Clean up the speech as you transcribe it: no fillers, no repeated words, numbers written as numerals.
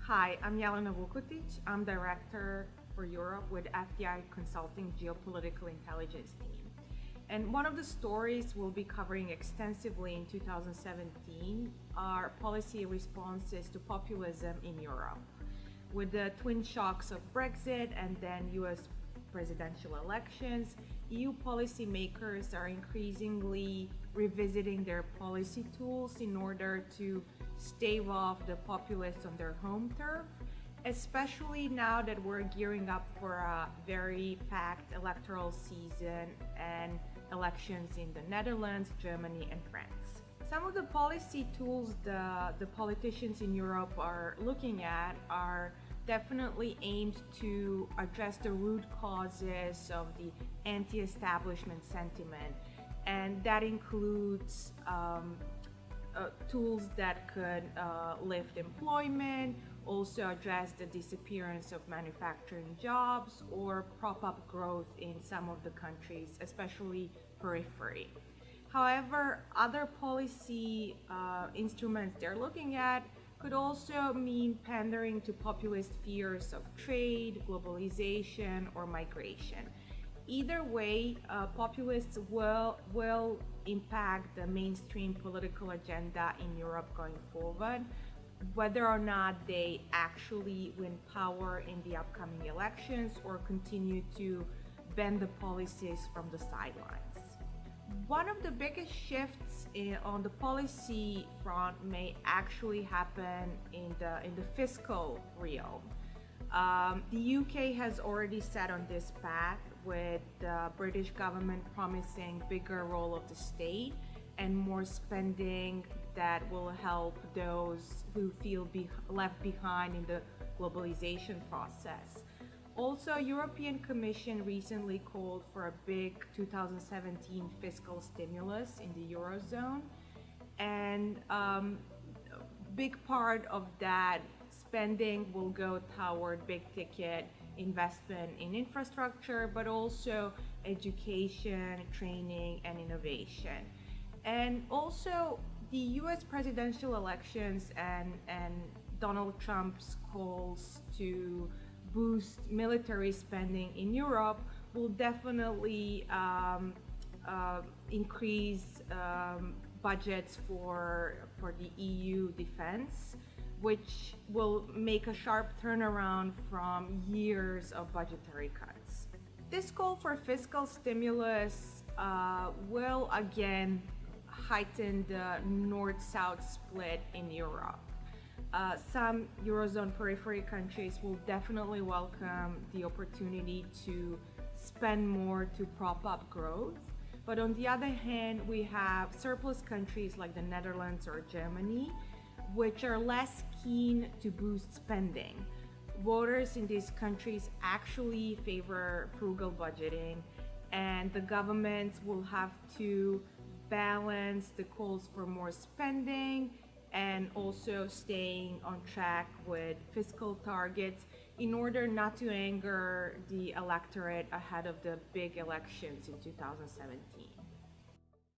Hi, I'm Jelena. I'm Director for Europe with FDI Consulting Geopolitical Intelligence Team. And one of the stories we'll be covering extensively in 2017 are policy responses to populism in Europe. With the twin shocks of Brexit and then US presidential elections, EU policymakers are increasingly revisiting their policy tools in order to stave off the populists on their home turf, especially now that we're gearing up for a very packed electoral season and elections in the Netherlands, Germany, and France. Some of the policy tools the politicians in Europe are looking at are definitely aimed to address the root causes of the anti-establishment sentiment, and that includes tools that could lift employment, also address the disappearance of manufacturing jobs, or prop up growth in some of the countries, especially periphery. However, other policy instruments they're looking at could also mean pandering to populist fears of trade, globalization, or migration. Either way, populists will impact the mainstream political agenda in Europe going forward, whether or not they actually win power in the upcoming elections or continue to bend the policies from the sidelines. One of the biggest shifts on the policy front may actually happen in the fiscal realm. The UK has already set on this path, with the British government promising bigger role of the state and more spending that will help those who feel left behind in the globalization process. Also, European Commission recently called for a big 2017 fiscal stimulus in the Eurozone, and a big part of that spending will go toward big ticket investment in infrastructure, but also education, training, and innovation. And also the US presidential elections and Donald Trump's calls to boost military spending in Europe will definitely increase budgets for the EU defense, which will make a sharp turnaround from years of budgetary cuts. This call for fiscal stimulus will again heighten the north-south split in Europe. Some Eurozone periphery countries will definitely welcome the opportunity to spend more to prop up growth. But on the other hand, we have surplus countries like the Netherlands or Germany, which are less keen to boost spending. Voters in these countries actually favor frugal budgeting, and the governments will have to balance the calls for more spending and also staying on track with fiscal targets in order not to anger the electorate ahead of the big elections in 2017.